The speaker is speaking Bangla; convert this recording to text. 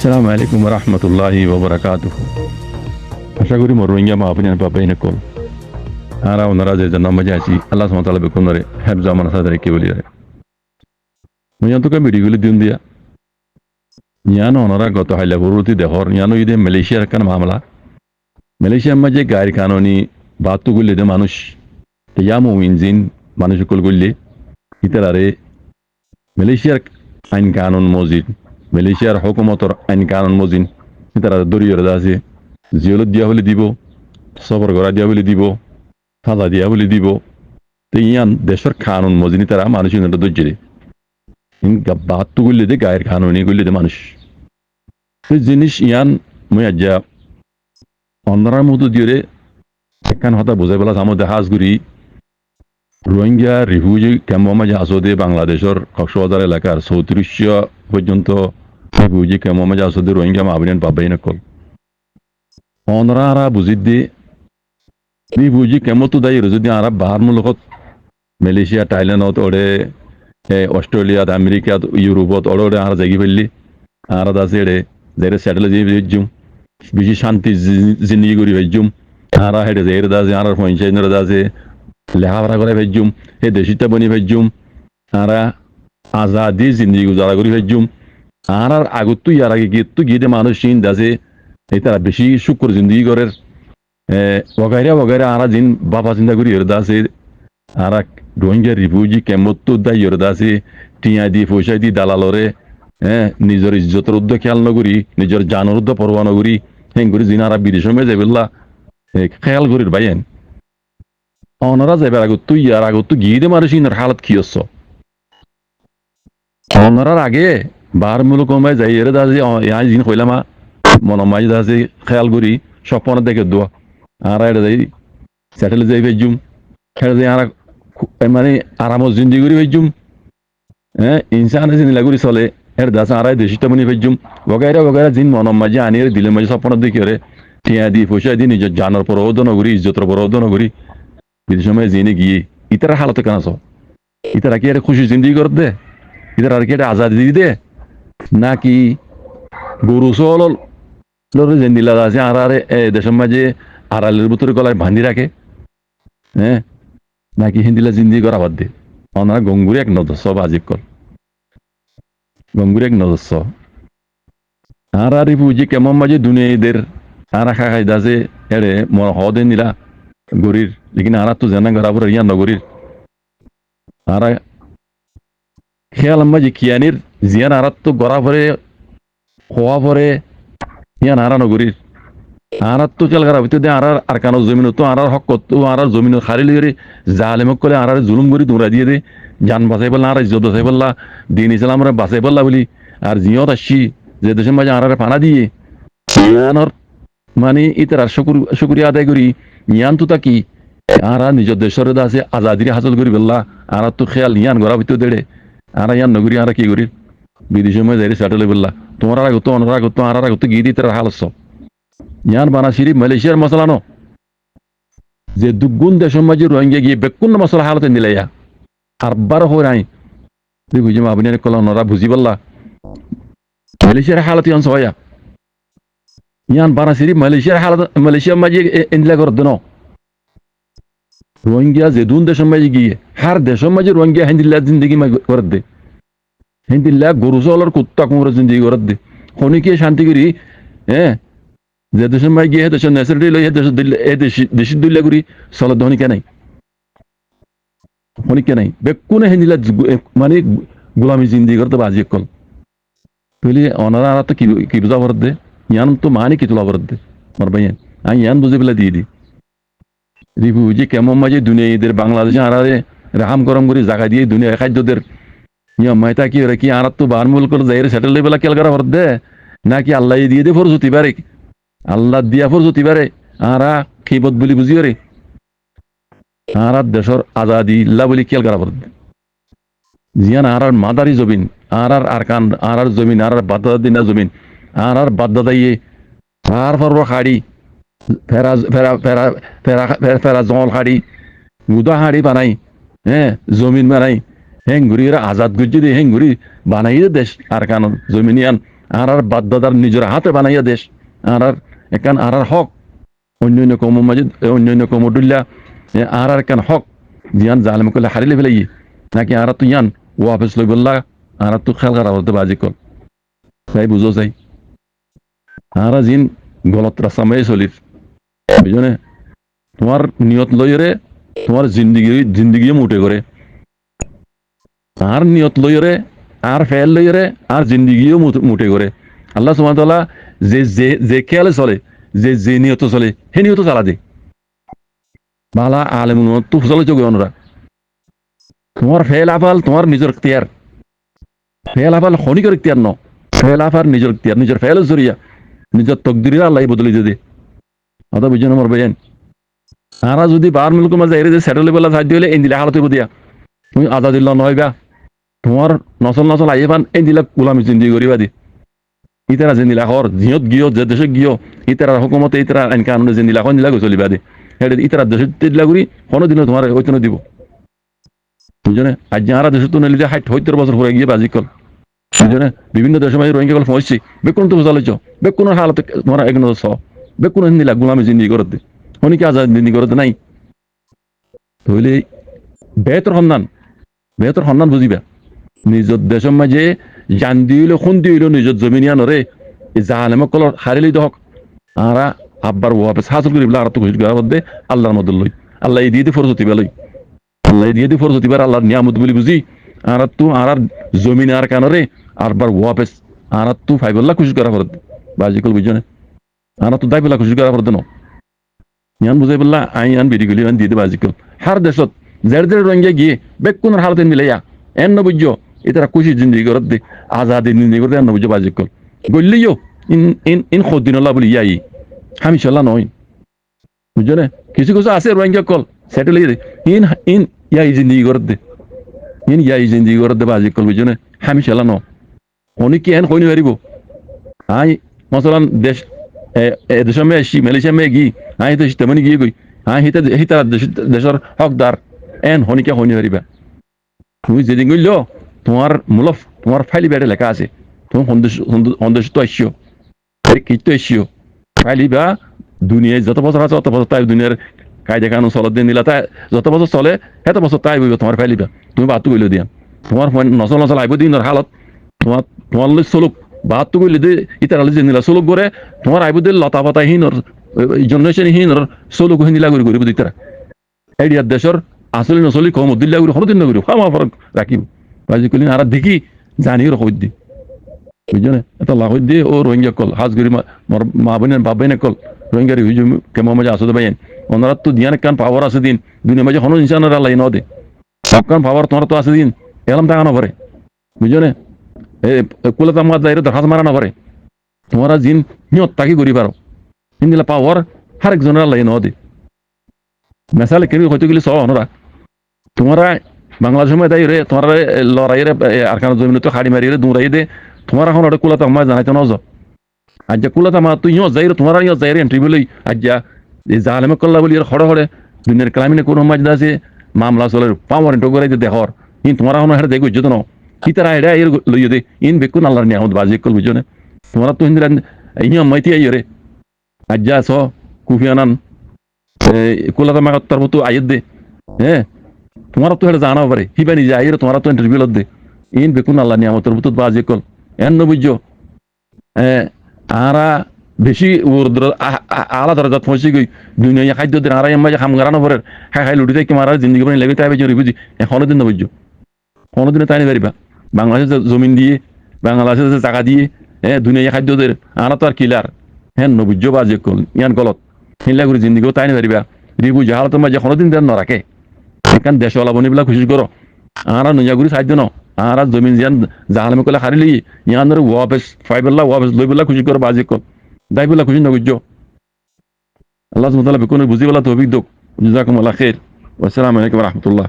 আসসালামু আলাইকুম রহমতুল্লাহি ওবরাকাতুহু। আশা করি মোর রোহিঙ্গা মা আপনি পাবেন কল আর ওনারা যে জন্য মজা আছি আল্লাহ সুবহানাহু ওয়া তাআলা বেকুন রে হেফজ আমার সাদরে কে বলি রে মুয়া তো ভিডিওগুলি দিন দিয়া ইয়ানো ওনারা গত হাইলা বরুতি দেহর ইয়ানো ইদে মালয়েশিয়ার কান মামলা মালয়েশিয়ার মাঝে গায়ের কানুনি বাতু গুলি দে মানুষ ইয়ামো ইনজিন মানুষ কল গুলি ইতারারে মালয়েশিয়ার আইন কানুন মজিদ মালয়েশিয়ার হুকুমতর আইন কানুন মজিদ ইতারা দরিয়র আছে জিওলত দিয়া বলে দিব সবর করা দিয়া বলে দিব সাজা দিয়া বলে দিব তো ইয়ান দেশের কানুন মজিনি তারা মানুষের ধৈর্য বাহাত্তু করলে দে গায়ের কানুনি করলে দে মানুষ জিনিস ইয়ান মই আজ্ঞা অন্ধার মতো দিয়ে একখান হতা বোঝাই পেলা আমাদের হাজগুড়ি রোহিঙ্গা রিফিউজি ক্যাম্প মাঝে আসদে বাংলাদেশের কক্সবাজার এলাকার ৩৪০০ পর্যন্ত রিফিউজি ক্যাম্প মাঝে আসদে রোহিঙ্গা মাবিনেন পাবাই নকল অনরা বুঝি দিয়ে রিফিউজি ক্যাম্পতো দায়ী যদি আরা বাহার মুলকত মালয়েশিয়া থাইল্যান্ডত ওড়ে অস্ট্রেলিয়াত আমেরিকাত ইউরোপত ওড়ে ওড়ে আর জাগি ফেললি আর আছে এড়ে যাইরে সেটেল দিয়ে ভেজুম বেশি শান্তি জিন্দগি করি ভেজুম আর হেঁটে যাইরে দাসে আর পঞ্চায়েত দাসে লেখাপড়া করে ভেজুম এই দেশিটা বনি ভেজুম আর আজাদি জিন্দগি গুজারা করি ভেজুম আর আগত তুই আর আগে গিয়ে তুই গিয়ে মানুষ চিন দাসে এই তারা বেশি শুক্র জিন্দগি করে वगैरह आरा जिन बापा चिंता करी यरदा से आरा रोहिंग्या रिफ्यूजी कैम्पत तो दा यरदा से टिया দি পয়সা দি দালালরে নিজের ইজ্জতের উদ্যোগ খেয়াল নগরি নিজের জানের উদ্যোগ পরোয়া নগরি হেন করি জিন আরা বিদেশ মে যাইবেলা খেয়াল করির বাইন অনরা যাইবার আগত তুই আর আগত তুই গিয়ে দে মানুষ ইনার হালত কি হচ্ছ অনরার আগে বার মুলক কমায় যাই এর দাসে জিন কইলামা মনমাই দাসে খেয়াল করি স্বপ্ন দেখে দোয়া আর এটা যাই সেটেল যাই ভেজুম খেলে যাই আর মানে আরামত জিন্দি করি ভেজুম ইনসান জিনিলা করি চলে এর দাস আর দেশিটা মনি ভেজুম वगैरह জিন মনম মাঝে আনিয়ে দিলে মাঝে স্বপ্ন দেখি রে টিয়া দি পয়সা দি নিজের জানোর পরবর্ধ নগরী ইজ্জতের পরবর্ধ নগরী বিদেশ সময় জিনে গিয়ে ইতারা হালতে কেন আছো ইতারা কি এটা খুশি জিন্দি করে দে ইতারা আর কি এটা আজাদি দিয়ে দে নাকি গরু চল জিন্দিলা আছে আর দেশের মাঝে আড়ালের ভিতরে গলায় বান্ধি রাখে নাকি হিন্দিলা জিন্দি করা বাদ দে ওনারা গঙ্গুরি এক নদস্য বাজিব কর গঙ্গুরি এক নদস্য আর রিফিউজি কেমন মাঝে দুনিয়াদের আর খাই দাসে এড়ে মর হদে নিলা গরির লেকিন আর তো জানা গড়া পরে ইয়ান নগরীর আর খেয়াল মাঝে কিয়ানির জিয়ান আর তো গড়া পরে হওয়া পরে ইয়ান আর নগরীর আর তো চল করা ভিতরে আর কানো জমিন তো আর হক তো আর জমিন খারি লিয়ে জালেমক করে আর জুলুম করি তোমরা দিয়ে দে জান বাঁচাই বললা আর ইজ্জত বাঁচাই বললা দিন ইসলাম বাঁচাই বললা বলি আর জিয়ত আসছি যে দেশের মাঝে আর পানা দিয়ে ইয়ানোর মানে ইতার শুকুরিয়া আদায় করি ইয়ান তো তাকি আর নিজের দেশের আছে আজাদিরে হাসল করি বললা আর তো খেয়াল ইয়ান গড়া ভিতরে দেড়ে আর ইয়ান নগরী আর কি করি বিদেশের মাঝে যাই সেটেল বললা তোমার আগত অনার আগত আর আগত গিয়ে দিতে হালস ইয়ান বানা সিরিফ মালয়েশিয়ার মশলা নো যে দুগুণ দেশের মাঝে রোহিঙ্গা গিয়ে বেকুন মশলা হালতে নিলাইয়া আর বার হয়ে নাই বুঝি আপনি কল ওনারা বুঝি বললা মালয়েশিয়ার হালত ইয়ান সবাইয়া ইয়ান বানা সিরিফ মালয়েশিয়ার হালত মালয়েশিয়ার মাঝে এনলা করে দেন রোহিঙ্গা যে দুন দেশের মাঝে গিয়ে হার দেশের মাঝে রোহিঙ্গা হিন্দিল্লা জিন্দগি করে দে হিন্দিল্লা গরু চলের কুত্তা কুমড়া জিন্দগি করে দে খনিকে শান্তি করি যে দেশের মাই গিয়ে দেশের ন্যাচারালি লই দেশের দুইলা করি চলত হনিকা নাই হনিকা নাই বেকুনে হিন্দিলা মানে গোলামি জিন্দি করতে বাজি কল তুলি অনারা তো কি রোজা ভরত দে ইয়ান তো মানে কি তোলা ভরত দে আমার ভাই আমি ইয়ান বুঝে পেলা দিয়ে দি রিফিউজি কেমন মাঝে দুনিয়া ঈদের বাংলাদেশে আরারে রাহাম গরম করে জায়গা দিয়ে দুনিয়া খাদ্যদের নিয়ম মাইতা কি ওরা কি আর তো বার মুল করে যাই সেটেল বেলা কেল করা ভরত দে নাকি আল্লাহ দিয়ে দে ফরজতি পারে আল্লাহ দিয়া ফরজতি পারে আরা খিবত বলি বুঝিও রে আর দেশের আজাদি ইল্লা বলি খেয়াল করা পড়ে জিয়ান আর মাদারি জমিন আর আরকান আর জমিন আর বাদ্দাদিনা জমিন আর বাদ্দাদাইয়ে আর ফরব খাড়ি ফেরা ফেরা ফেরা ফেরা ফেরা জল খাড়ি গুদা হাড়ি বানাই জমিন বানাই হেঙ্গুরি আজাদ গুজি দিয়ে হেঙ্গুরি বানাই দেশ আর কান জমিনিয়ান আর বাধ্যদার নিজের হাতে বানাইয়া দেশ আর একান আর হক অন্যান্য কম মাঝে অন্যান্য কমডুল্লা আর একান হক জিয়ান জালেম করলে হারিলে ফেলাই নাকি আর তো ইয়ান ওয়াফেস লই বললা আর তো খেয়াল করা হতে বাজি কল তাই বুঝো যাই আর জিন গলত রাস্তা মেয়ে চলির বুঝনে তোমার নিয়ত লইরে তোমার জিন্দিগি মুটে করে আর নিয়ত লইরে আর ফেল লইরে আর জিন্দিগিও মুটে করে আল্লাহ সুবহানাহু ওয়া তাআলা যে যে যে খেয়ালে চলে যে যে নিয়ত চলে হে নিয়ত চালা দে বালা আলেম তো চলে চোখে অনুরা তোমার ফেল আফাল তোমার নিজের ইখতিয়ার ফেল আফাল খনিকর ইখতিয়ার ন ফেল আফার নিজের ইখতিয়ার নিজের ফেল জরিয়া নিজের তকদির আল্লাহ বদলে দে কথা বুঝছেন আমার ভাইয়েন আর যদি বার মিলকুর মাঝে এর যে সেটেল বেলা সাহায্য হলে এই দিলে হালতে দিয়া তুমি আজাদিল্লাহ নয় গা তোমার নসল নসল আইয়ে পান এই দিলা গোলামি জিন্দি করিবা দি ইতারা জিন্দিলা হর জিয়ত গিয়ে যে দেশে গিয়ে ইতারা হুকুমতে ইতারা আইন কানুনে জিন্দিলা কোন দিলা চলিবা দি হেডে ইতারা দেশে দিলা করি কোনোদিনও তোমার ওইতনে দিব বুঝনে আজ যারা দেশে তো নিলে 60-70 বছর হয়ে গিয়ে বাজি কল বুঝনে বিভিন্ন দেশে মাঝে রোহিঙ্গা কল পৌঁছছি বেকুন তো বুঝালেছ বেকুনের হালতে তোমার একজন স বেকুন দিলা গোলামি জিন্দি করতে উনি কি আজাদ জিন্দি করতে নাই তাহলে বেহতর সন্ধান বুঝিবা নিজের দেশের মাঝে জান দিল খুন দিল নিজের জমিনিয়ানরে জালেমক কলর হারিলি দহক আরা আব্বার ওয়াপেস হাসল করিবলা আর তো ঘুষ করার মধ্যে আল্লাহর মধ্যে লই আল্লাহ এই দিয়ে ফরজতি বেলই আল্লাহ দিয়ে ফরজতি বার আল্লাহর নিয়ামত বলি বুঝি আর তো আর জমিন আর কানরে আরবার ওয়াপেস আর তো ফাইবল্লা খুশি করা পড়ত বাজিকল বুঝনে আর তো দাইবলা খুশি করা পড়ত ন ইয়ান বুঝাই বললা আইন বিড়ি গুলি আন দিয়ে বাজিকল হার দেশত জের রঙে গিয়ে বেকুনের হালতে মিলাইয়া এন বুঝ এটারা খুশি জিন্দি করত দে আজাদি জিন্দি করতে এন বুঝ বাজিকল গল্লিও ইন খদ্দিনল্লাহ বলি ইয়াই হামিশাল্লাহ নয় বুঝনে কিছু কিছু আছে Rohingya call settle in in ইয়াই জিন্দি করত দে ইন ইয়াই জিন্দি করত দে বাজিকল বুঝনে হামিশাল্লাহ ন উনি কি এন কইনি পারিব আই মসলান দেশ দেশে মে আসি মালয়েশিয়া মে গি আই তো তেমনি গিয়ে গই আই হিতা দেশের হকদার এন হনিকে হইনি পারিবা তুমি যেদিন গইল তোমার মুলফ তোমার ফাইলি বেড়ে লেখা আছে তুমি সন্দেশ তো আসিও কি তো আসিও ফাইলি বা দুনিয়ায় যত বছর আছে অত বছর তাই দুনিয়ার কায়দা কানুন চলত দিন দিলা তাই যত বছর চলে এত বছর তাই বইব তোমার ফাইলিবা তুমি বাতু গইল দিয়া তোমার নচল নচল আইব দিনের হালত তোমার চলুক বাতু গইলে দে ইতার আলে যে নিলা চলুক করে তোমার আইব দিল লতা পাতা হীনর জন্মেশন হীনর চলুক হিনিলা করে করিব দিতারা এডিয়ার দেশের আসলে নচলি কম দিল্লা করে হরদিন নগরী খামা ফরক রাখিব বাজি কলি আর দেখি জানি রকম দি বুঝনে এটা লাগাই দিয়ে ও রোহিঙ্গা কল হাজ গরি মা বোনের বাপ বোনের কল রোহিঙ্গারি হুজুম কেমন মাঝে আসতে বাইন ওনারা তো দিয়ান কান পাওয়ার আছে দিন দুনিয়া মাঝে কোনো ইনসানের আল্লাহ ন দে সব কান পাওয়ার তোমার তো আছে দিন এলাম টাকা না ভরে বুঝনে কুলাতা মাছ যাই দরখাস্ত মারা না ভরে তোমরা জিন নিয়ত তাকি করি পারো হিন্দিলা পাওয়ার হার একজনের আল্লাহ ন দে মেসালে কেন হইতে গেলে সব ওনারা তোমরা বাংলাদেশের মধ্যে রে তোমার লড়াই রে আর কারণ জমিন তো খাড়ি মারি রে দৌড়াই দে তোমার এখন ওটা কুলাতা মাছ জানাইতে নজ আজ কুলাতা মা তুই যাই রে তোমার যাই রে এন্ট্রি বলি আজ জালেমে কল্লা বলি হড়ে হড়ে দুনিয়ার ক্লামিনে কোন মাছ আছে মামলা চলে পাওয়ার এন্ট্রি করে দেহর ইন তোমার এখন হেঁটে দেখো যেত ন কি তারা এটা এর লইয়ে দে ইন বেকুন আল্লাহর নিয়ামত বাজি কল বুঝো না তোমরা তো হিন্দিরা ইয়া মাইতি আইয় রে আজ যা স কুফিয়ানান কুলাতা মা তার মতো আইয়ে দে হ্যাঁ তোমার তো এটা জানা পারে হিবানি যে আইরে তোমার তো ইন্টারভিউ দে ইন বেকুন আল্লাহ নিয়ামতের মতো বাজি কল এন বুঝো আরা বেশি আলাদা দরজা পৌঁছে গই দুনিয়া খাদ্য দিন আর মাঝে খাম গারানো পরে খাই লুটি থেকে মারা জিন্দগি বানি লেগে তাই বেজরি বুঝি এখনো দিন না বুঝো কোনোদিনে তাই পারিবা বাংলাদেশে জমিন দিয়ে বাংলাদেশে টাকা দিয়ে দুনিয়া খাদ্যদের আনা তো আর কিলার হ্যাঁ নবুঝো বাজে কল ইয়ান গলত হিল্লা করে জিন্দগিও তাই পারিবা রিবু জাহালতের মাঝে কোনোদিন দেন না রাখে এখান দেশওয়ালা বনিবেলা খুশি করো আরা নজাগুড়ি সাহায্য ন আরা জমিন জিয়ান জাহালামে কলে হারিলি ইয়ান ধরে ওয়াপেস ফাইবেল্লা ওয়াপেস লইবেলা খুশি করো বাজে কল দাইবেলা খুশি নবুঝো আল্লাহ সুবহানাহু ওয়া তাআলা বেকুনের বুঝিবেলা তৌফিক দোক জাযাকুমুল্লাহ খাইর ওয়া আসসালামু আলাইকুম ওয়া রাহমাতুল্লাহ